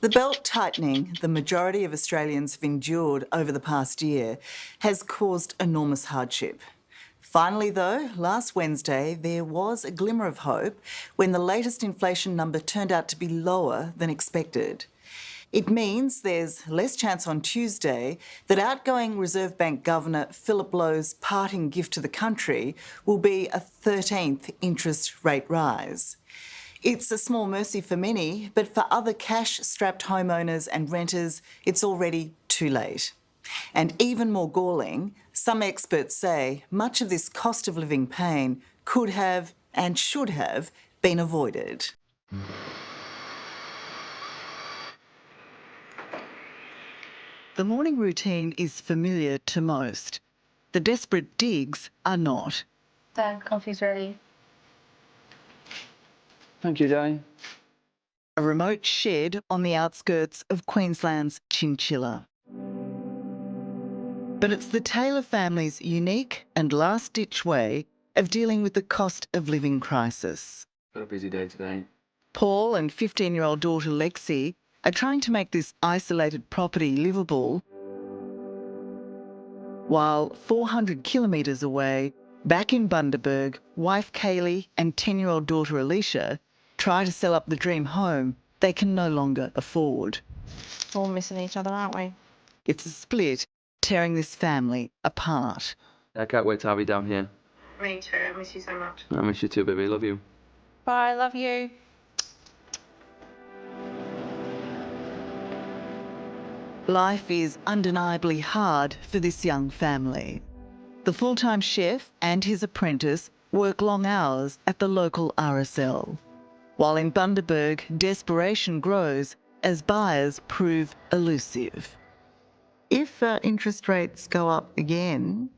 The belt tightening the majority of Australians have endured over the past year has caused enormous hardship. Finally, though, last Wednesday there was a glimmer of hope when the latest inflation number turned out to be lower than expected. It means there's less chance on Tuesday that outgoing Reserve Bank Governor Philip Lowe's parting gift to the country will be a 13th interest rate rise. It's a small mercy for many, but for other cash-strapped homeowners and renters, it's already too late. And even more galling, some experts say much of this cost of living pain could have and should have been avoided. The morning routine is familiar to most. The desperate digs are not. Dad, coffee's ready. Thank you, Jay. A remote shed on the outskirts of Queensland's Chinchilla. But it's the Taylor family's unique and last-ditch way of dealing with the cost of living crisis. Got a busy day today. Paul and 15-year-old daughter Lexi are trying to make this isolated property livable, while 400 kilometres away, back in Bundaberg, wife Kaylee and 10-year-old daughter Alicia try to sell up the dream home they can no longer afford. We're all missing each other, aren't we? It's a split tearing this family apart. I can't wait to have you down here. Me too. I miss you so much. I miss you too, baby. Love you. Bye. Love you. Life is undeniably hard for this young family. The full-time chef and his apprentice work long hours at the local RSL, while in Bundaberg, desperation grows as buyers prove elusive. If interest rates go up again,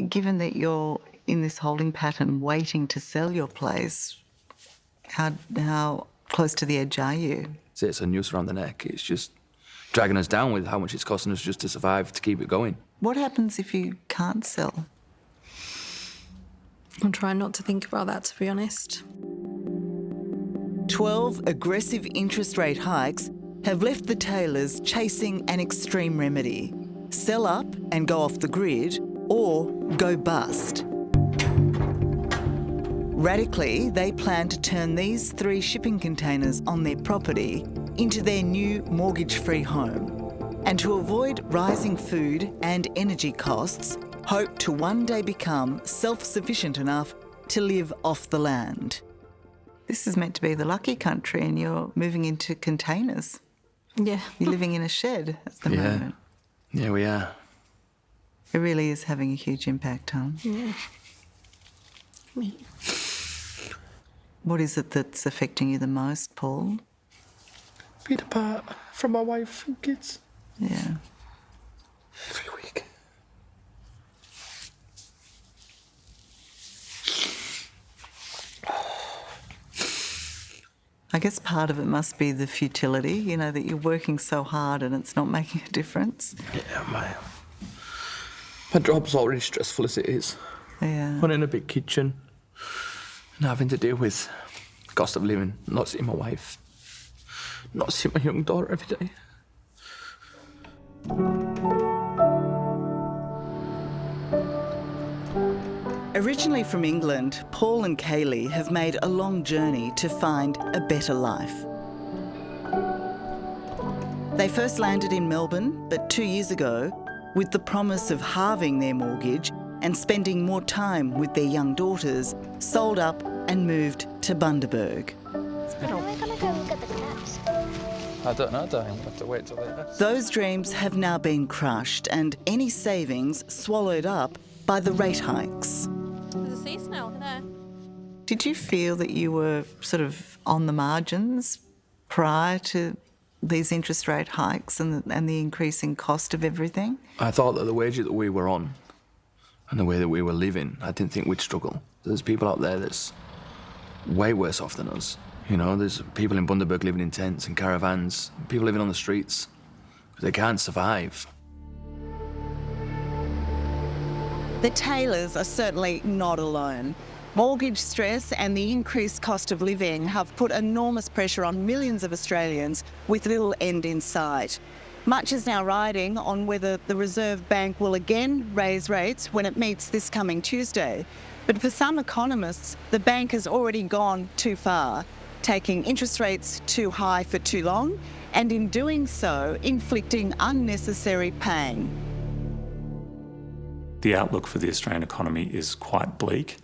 given that you're in this holding pattern waiting to sell your place, how close to the edge are you? It's a noose around the neck. It's just dragging us down with how much it's costing us just to survive, to keep it going. What happens if you can't sell? I'm trying not to think about that, to be honest. 12 aggressive interest rate hikes have left the Taylors chasing an extreme remedy: sell up and go off the grid, or go bust. Radically, they plan to turn these 3 shipping containers on their property into their new mortgage-free home, and to avoid rising food and energy costs, hope to one day become self-sufficient enough to live off the land. This is meant to be the lucky country and you're moving into containers. Yeah. You're living in a shed at the moment. Yeah, we are. It really is having a huge impact, huh? Yeah. Me. What is it that's affecting you the most, Paul? Being apart from my wife and kids Yeah. every week. I guess part of it must be the futility, you know, that you're working so hard and it's not making a difference. Yeah, my job's already stressful as it is. Yeah. Running a big kitchen and having to deal with The cost of living, not seeing my wife, not seeing my young daughter every day. Originally from England, Paul and Kaylee have made a long journey to find a better life. They first landed in Melbourne, but 2 years ago, with the promise of halving their mortgage and spending more time with their young daughters, sold up and moved to Bundaberg. When are we going to go look at the cats? I don't know, darling. We'll have to wait till later. Those dreams have now been crushed and any savings swallowed up by the rate hikes. There's a sea snail there. Did you feel that you were sort of on the margins prior to these interest rate hikes and the increasing cost of everything? I thought that the wages that we were on and the way that we were living, I didn't think we'd struggle. There's people out there that's way worse off than us. You know, there's people in Bundaberg living in tents and caravans, people living on the streets. They can't survive. The Taylors are certainly not alone. Mortgage stress and the increased cost of living have put enormous pressure on millions of Australians with little end in sight. Much is now riding on whether the Reserve Bank will again raise rates when it meets this coming Tuesday. But for some economists, the bank has already gone too far, taking interest rates too high for too long, and in doing so, inflicting unnecessary pain. The outlook for the Australian economy is quite bleak.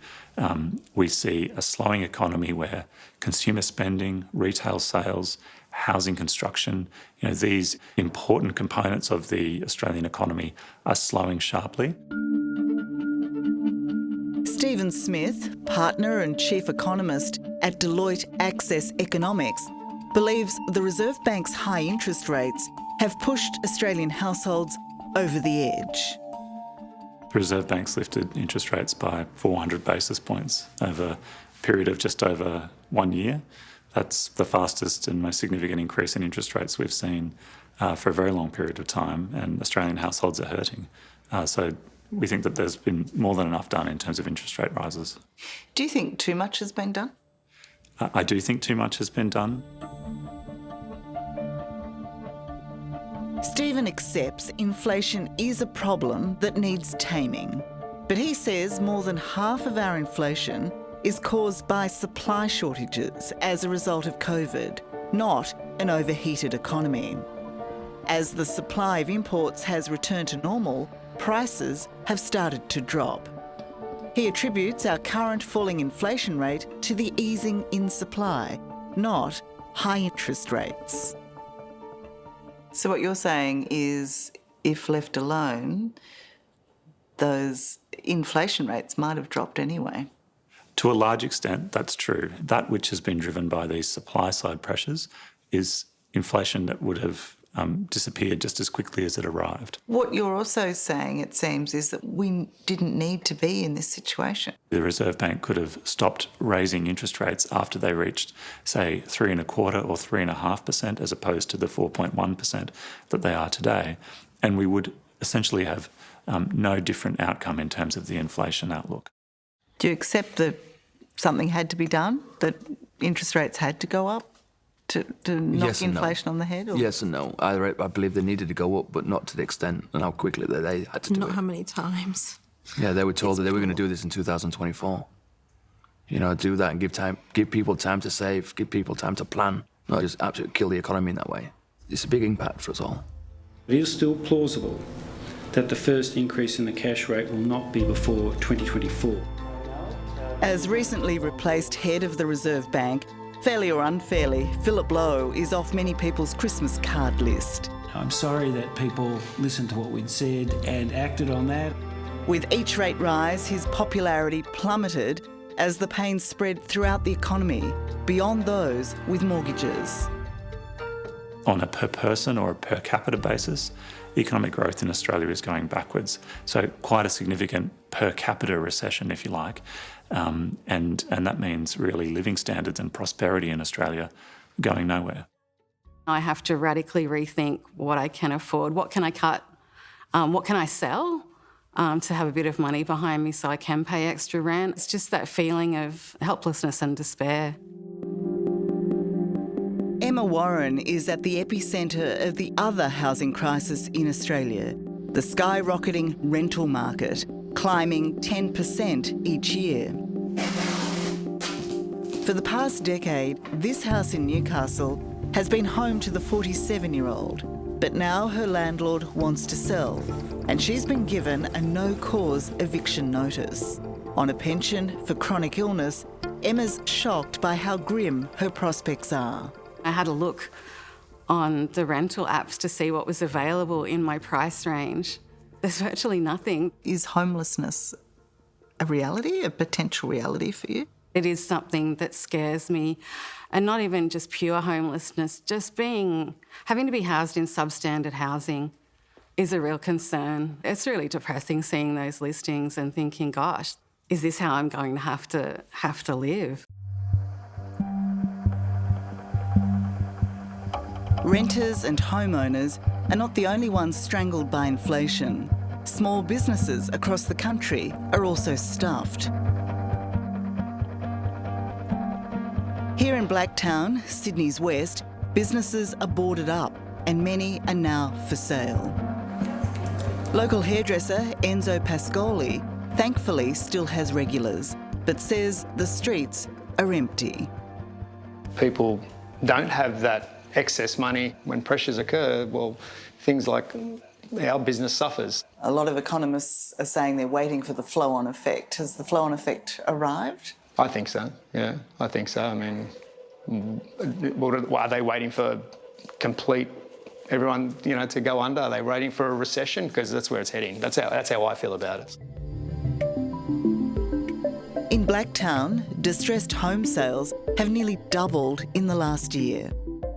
We see a slowing economy where consumer spending, retail sales, housing construction, these important components of the Australian economy are slowing sharply. Stephen Smith, partner and chief economist at Deloitte Access Economics, believes the Reserve Bank's high interest rates have pushed Australian households over the edge. The Reserve Bank's lifted interest rates by 400 basis points over a period of just over 1 year. That's the fastest and most significant increase in interest rates we've seen for a very long period of time, and Australian households are hurting. So we think that there's been more than enough done in terms of interest rate rises. Do you think too much has been done? I do think too much has been done. Stephen accepts inflation is a problem that needs taming, but he says more than half of our inflation is caused by supply shortages as a result of COVID, not an overheated economy. As the supply of imports has returned to normal, prices have started to drop. He attributes our current falling inflation rate to the easing in supply, not high interest rates. So what you're saying is, if left alone, those inflation rates might have dropped anyway. To a large extent, that's true. That which has been driven by these supply-side pressures is inflation that would have disappeared just as quickly as it arrived. What you're also saying, it seems, is that we didn't need to be in this situation. The Reserve Bank could have stopped raising interest rates after they reached, say, 3.25% or 3.5%, as opposed to the 4.1% that they are today, and we would essentially have no different outcome in terms of the inflation outlook. Do you accept that something had to be done, that interest rates had to go up to knock Yes and no. inflation on the head? Or? Yes and no. I believe they needed to go up, but not to the extent and how quickly they had to do Not it. how many times. Yeah, they were told that they were going to do this in 2024. Do that and give people time to save, give people time to plan, not just absolutely kill the economy in that way. It's a big impact for us all. It is still plausible that the first increase in the cash rate will not be before 2024. As recently replaced head of the Reserve Bank, fairly or unfairly, Philip Lowe is off many people's Christmas card list. I'm sorry that people listened to what we'd said and acted on that. With each rate rise, his popularity plummeted as the pain spread throughout the economy, beyond those with mortgages. On a per person or a per capita basis, economic growth in Australia is going backwards. So quite a significant per capita recession, if you like. And that means really living standards and prosperity in Australia going nowhere. I have to radically rethink what I can afford. What can I cut? What can I sell to have a bit of money behind me so I can pay extra rent? It's just that feeling of helplessness and despair. Emma Warren is at the epicentre of the other housing crisis in Australia, the skyrocketing rental market, climbing 10% each year. For the past decade, this house in Newcastle has been home to the 47-year-old, but now her landlord wants to sell, and she's been given a no-cause eviction notice. On a pension for chronic illness, Emma's shocked by how grim her prospects are. I had a look on the rental apps to see what was available in my price range. There's virtually nothing. Is homelessness a reality, a potential reality for you? It is something that scares me, and not even just pure homelessness, just having to be housed in substandard housing is a real concern. It's really depressing seeing those listings and thinking, gosh, is this how I'm going to have to live? Renters and homeowners are not the only ones strangled by inflation. Small businesses across the country are also stuffed. In Blacktown, Sydney's west, businesses are boarded up and many are now for sale. Local hairdresser Enzo Pascoli thankfully still has regulars, but says the streets are empty. People don't have that excess money when pressures occur. Well, things like our business suffers. A lot of economists are saying they're waiting for the flow-on effect. Has the flow-on effect arrived? I think so, yeah, I think so. I mean, are they waiting for complete everyone, to go under? Are they waiting for a recession? Because that's where it's heading. That's how I feel about it. In Blacktown, distressed home sales have nearly doubled in the last year.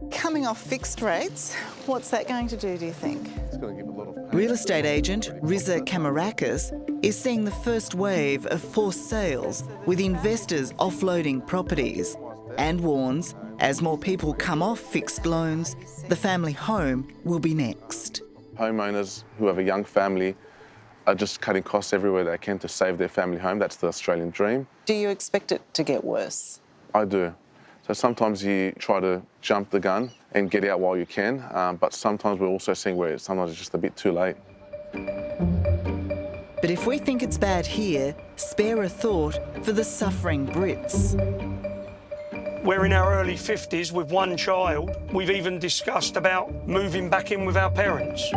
Coming off fixed rates, what's that going to do you think? It's going to give a lot of pain. Real estate agent Riza Kamarakis is seeing the first wave of forced sales, with investors offloading properties, and warns as more people come off fixed loans, the family home will be next. Homeowners who have a young family are just cutting costs everywhere they can to save their family home. That's the Australian dream. Do you expect it to get worse? I do. So sometimes you try to jump the gun and get out while you can, but sometimes we're also seeing where sometimes it's just a bit too late. But if we think it's bad here, spare a thought for the suffering Brits. We're in our early 50s with one child. We've even discussed about moving back in with our parents.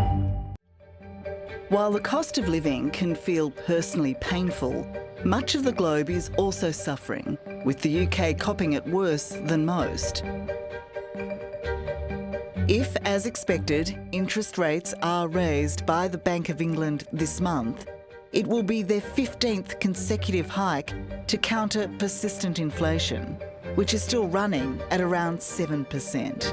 While the cost of living can feel personally painful, much of the globe is also suffering, with the UK copping it worse than most. If, as expected, interest rates are raised by the Bank of England this month, it will be their 15th consecutive hike to counter persistent inflation, which is still running at around 7%.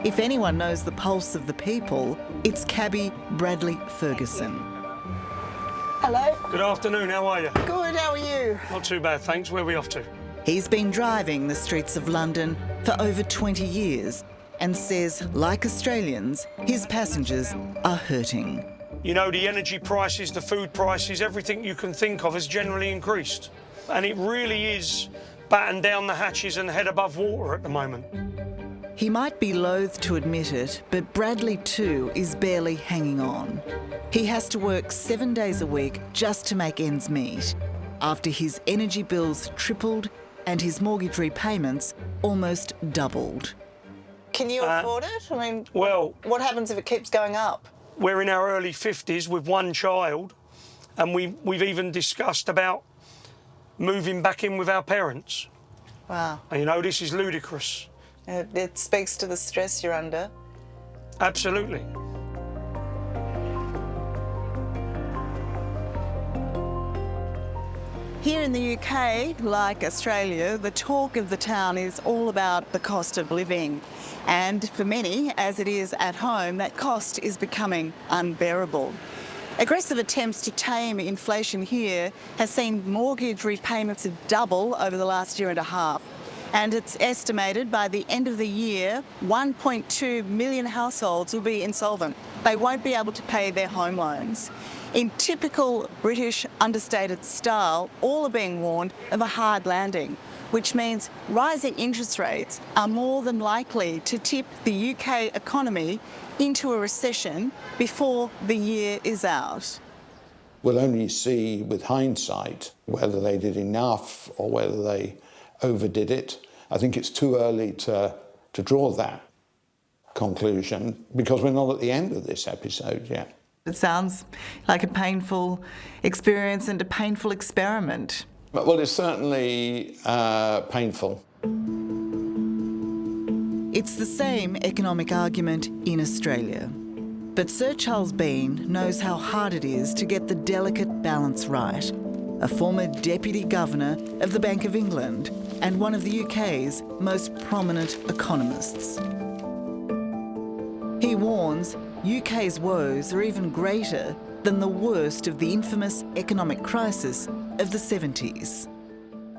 If anyone knows the pulse of the people, it's cabbie Bradley Ferguson. Hello. Good afternoon, how are you? Good, how are you? Not too bad, thanks. Where are we off to? He's been driving the streets of London for over 20 years and says, like Australians, his passengers are hurting. You know, the energy prices, the food prices, everything you can think of has generally increased. And it really is batten down the hatches and head above water at the moment. He might be loath to admit it, but Bradley too is barely hanging on. He has to work 7 days a week just to make ends meet, after his energy bills tripled and his mortgage repayments almost doubled. Can you afford it? I mean, well, what happens if it keeps going up? We're in our early 50s with one child, and we've even discussed about moving back in with our parents. Wow. And, you know, this is ludicrous. It speaks to the stress you're under. Absolutely. Here in the UK, like Australia, the talk of the town is all about the cost of living. And for many, as it is at home, that cost is becoming unbearable. Aggressive attempts to tame inflation here has seen mortgage repayments double over the last year and a half. And it's estimated by the end of the year, 1.2 million households will be insolvent. They won't be able to pay their home loans. In typical British understated style, all are being warned of a hard landing, which means rising interest rates are more than likely to tip the UK economy into a recession before the year is out. We'll only see with hindsight whether they did enough or whether they overdid it. I think it's too early to draw that conclusion because we're not at the end of this episode yet. It sounds like a painful experience and a painful experiment. Well, it's certainly painful. It's the same economic argument in Australia. But Sir Charles Bean knows how hard it is to get the delicate balance right. A former Deputy Governor of the Bank of England and one of the UK's most prominent economists. He warns UK's woes are even greater than the worst of the infamous economic crisis of the 70s.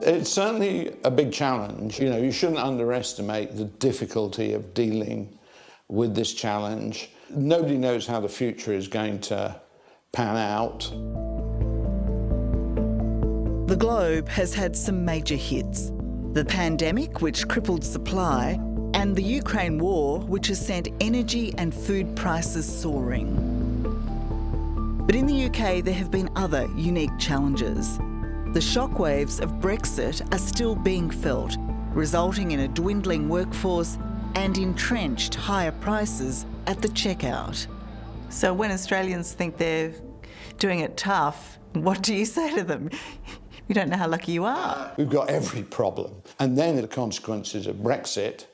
It's certainly a big challenge. You know, you shouldn't underestimate the difficulty of dealing with this challenge. Nobody knows how the future is going to pan out. The globe has had some major hits. The pandemic, which crippled supply, and the Ukraine war, which has sent energy and food prices soaring. But in the UK, there have been other unique challenges. The shockwaves of Brexit are still being felt, resulting in a dwindling workforce and entrenched higher prices at the checkout. So when Australians think they're doing it tough, what do you say to them? You don't know how lucky you are. We've got every problem. And then the consequences of Brexit,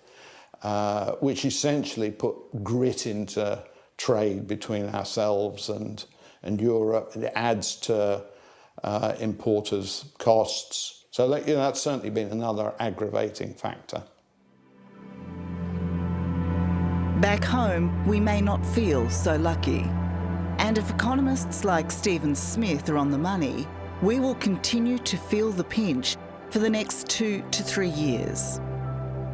which essentially put grit into trade between ourselves and Europe. It adds to importers' costs. So that's certainly been another aggravating factor. Back home, we may not feel so lucky. And if economists like Stephen Smith are on the money, we will continue to feel the pinch for the next 2 to 3 years.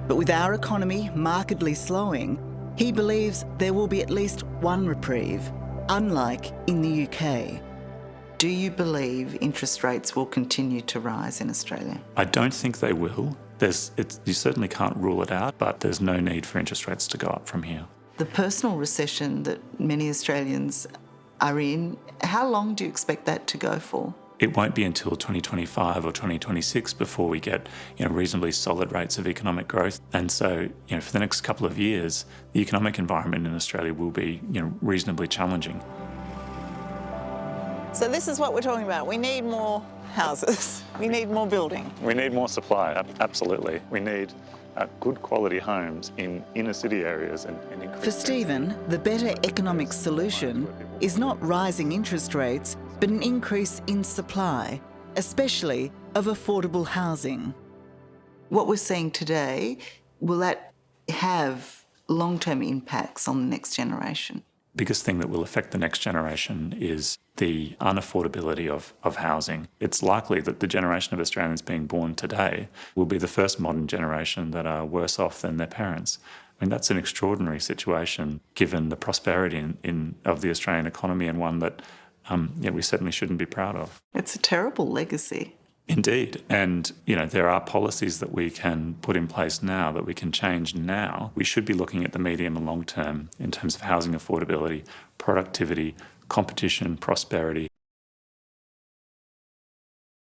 But with our economy markedly slowing, he believes there will be at least one reprieve, unlike in the UK. Do you believe interest rates will continue to rise in Australia? I don't think they will. You certainly can't rule it out, but there's no need for interest rates to go up from here. The personal recession that many Australians are in, how long do you expect that to go for? It won't be until 2025 or 2026 before we get reasonably solid rates of economic growth. And so for the next couple of years, the economic environment in Australia will be reasonably challenging. So this is what we're talking about. We need more houses. We need more building. We need more supply, absolutely. We need good quality homes in inner city areas and For Stephen, the better economic solution is not rising interest rates, but an increase in supply, especially of affordable housing. What we're seeing today, will that have long-term impacts on the next generation? Biggest thing that will affect the next generation is the unaffordability of housing. It's likely that the generation of Australians being born today will be the first modern generation that are worse off than their parents. I mean, that's an extraordinary situation given the prosperity of the Australian economy, and one that we certainly shouldn't be proud of. It's a terrible legacy. Indeed. And, there are policies that we can put in place now, that we can change now. We should be looking at the medium and long term in terms of housing affordability, productivity, competition, prosperity.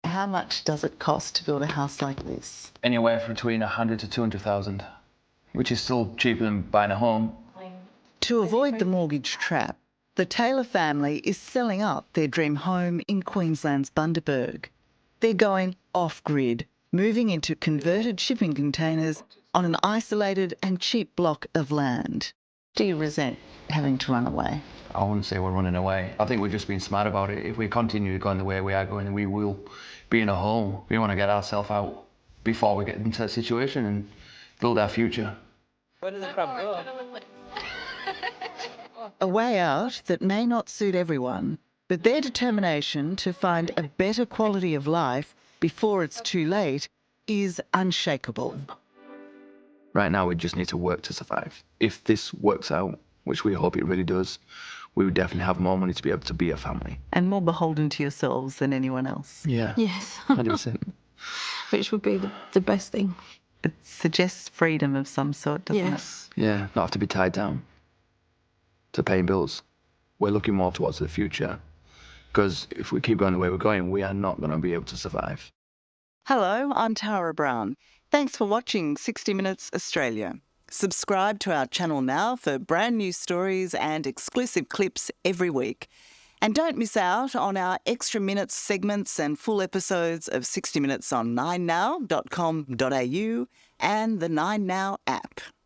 How much does it cost to build a house like this? Anywhere between 100 to 200,000, which is still cheaper than buying a home. To avoid the mortgage trap, the Taylor family is selling up their dream home in Queensland's Bundaberg. They're going off-grid, moving into converted shipping containers on an isolated and cheap block of land. Do you resent having to run away? I wouldn't say we're running away. I think we're just being smart about it. If we continue going the way we are going, we will be in a hole. We want to get ourselves out before we get into that situation and build our future. Where did the crab go? A way out that may not suit everyone, but their determination to find a better quality of life before it's too late is unshakable. Right now, we just need to work to survive. If this works out, which we hope it really does, we would definitely have more money to be able to be a family. And more beholden to yourselves than anyone else. Yeah. Yes. 100%. Which would be the best thing. It suggests freedom of some sort, doesn't it? Yes. Yeah, not have to be tied down to paying bills. We're looking more towards the future, because if we keep going the way we're going, we are not going to be able to survive. Hello, I'm Tara Brown. Thanks for watching 60 Minutes Australia. Subscribe to our channel now for brand new stories and exclusive clips every week. And don't miss out on our extra minutes segments and full episodes of 60 Minutes on 9now.com.au and the 9Now app.